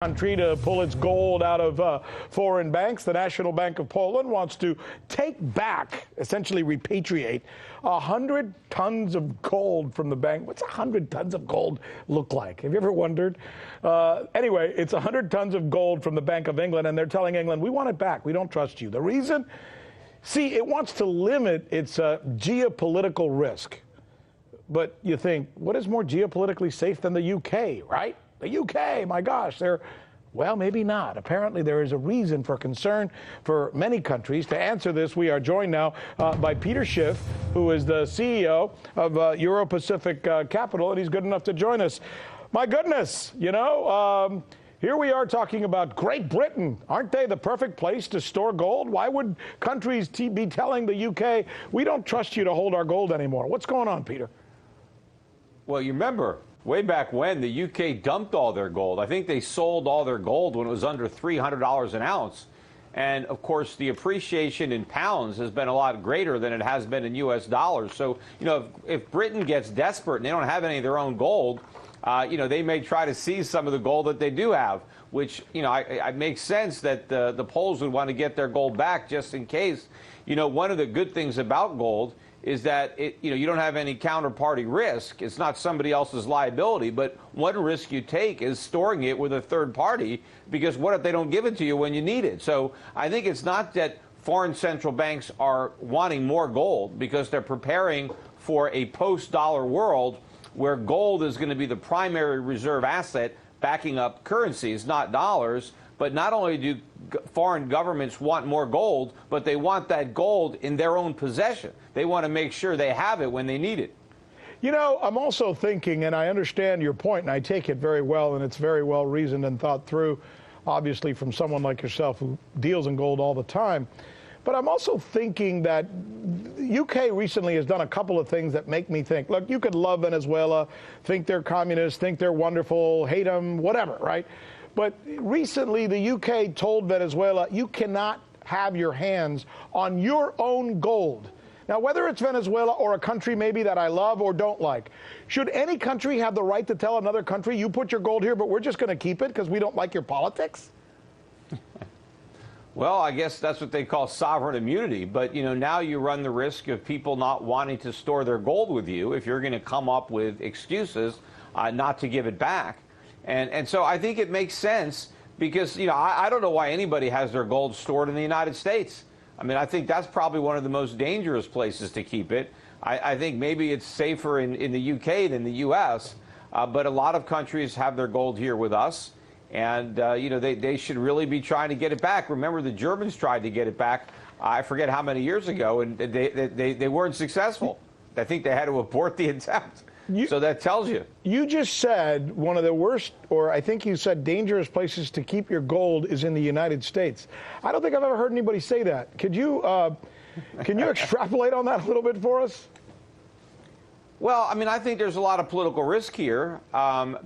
Country to pull its gold out of foreign banks. The National Bank of Poland wants to take back, essentially repatriate, 100 tons of gold from the bank. What's 100 tons of gold look like? Have you ever wondered? Anyway, it's 100 tons of gold from the Bank of England, and they're telling England, we want it back. We don't trust you. The reason? See, it wants to limit its geopolitical risk. But you think, what is more geopolitically safe than the UK, right? The UK, my gosh, well, maybe not. Apparently, there is a reason for concern for many countries. To answer this, we are joined now by Peter Schiff, who is the CEO of Euro-Pacific Capital, and he's good enough to join us. My goodness, here we are talking about Great Britain. Aren't they the perfect place to store gold? Why would countries be telling the UK, we don't trust you to hold our gold anymore? What's going on, Peter? Well, you remember, way back when the UK dumped all their gold. I think they sold all their gold when it was under $300 an ounce. And, of course, the appreciation in pounds has been a lot greater than it has been in U.S. dollars. So, if Britain gets desperate and they don't have any of their own gold, they may try to seize some of the gold that they do have, which, it makes sense that the Poles would want to get their gold back just in case. One of the good things about gold is that you don't have any counterparty risk. It's not somebody else's liability, but one risk you take is storing it with a third party, because what if they don't give it to you when you need it? So I think it's not that foreign central banks are wanting more gold, because they're preparing for a post-dollar world where gold is going to be the primary reserve asset backing up currencies, not dollars. But not only do foreign governments want more gold, but they want that gold in their own possession. They want to make sure they have it when they need it. I'm also thinking, and I understand your point, and I take it very well, and it's very well reasoned and thought through, obviously, from someone like yourself who deals in gold all the time. But I'm also thinking that UK recently has done a couple of things that make me think, look, you could love Venezuela, think they're communists, think they're wonderful, hate them, whatever, right? But recently, the UK told Venezuela, you cannot have your hands on your own gold. Now, whether it's Venezuela or a country maybe that I love or don't like, should any country have the right to tell another country, you put your gold here, but we're just going to keep it because we don't like your politics? Well, I guess that's what they call sovereign immunity. But, now you run the risk of people not wanting to store their gold with you if you're going to come up with excuses not to give it back. And so I think it makes sense because, I don't know why anybody has their gold stored in the United States. I mean, I think that's probably one of the most dangerous places to keep it. I think maybe it's safer in the UK than the U.S., but a lot of countries have their gold here with us. And, they should really be trying to get it back. Remember, the Germans tried to get it back, I forget how many years ago, and they weren't successful. I think they had to abort the attempt. So that tells you. You just said one of the worst, or I think you said dangerous places to keep your gold is in the United States. I don't think I've ever heard anybody say that. Could you, can you extrapolate on that a little bit for us? Well, I mean, I think there's a lot of political risk here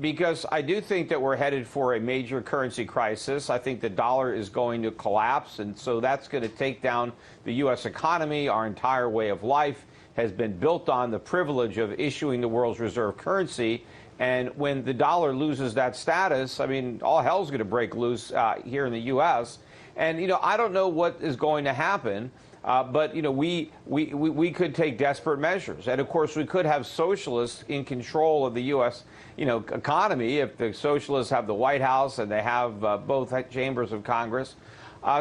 because I do think that we're headed for a major currency crisis. I think the dollar is going to collapse, and so that's going to take down the U.S. economy. Our entire way of life has been built on the privilege of issuing the world's reserve currency. And when the dollar loses that status, I mean, all hell's going to break loose here in the U.S. And, I don't know what is going to happen. But, we could take desperate measures. And, of course, we could have socialists in control of the U.S., economy if the socialists have the White House and they have both chambers of Congress.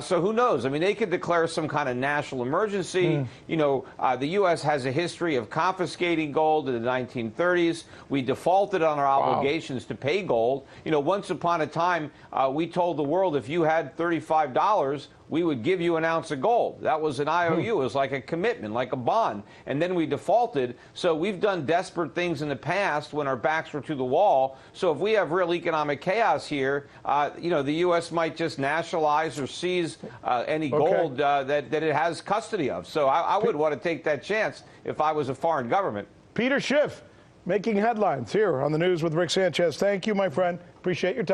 So who knows? I mean, they could declare some kind of national emergency. The U.S. has a history of confiscating gold in the 1930s. We defaulted on our obligations to pay gold. Once upon a time, we told the world if you had $35, we would give you an ounce of gold. That was an IOU. It was like a commitment, like a bond. And then we defaulted. So we've done desperate things in the past when our backs were to the wall. So if we have real economic chaos here, the U.S. might just nationalize or seize any gold that it has custody of. So I would want to take that chance if I was a foreign government. Peter Schiff, making headlines here on the News with Rick Sanchez. Thank you, my friend. Appreciate your time.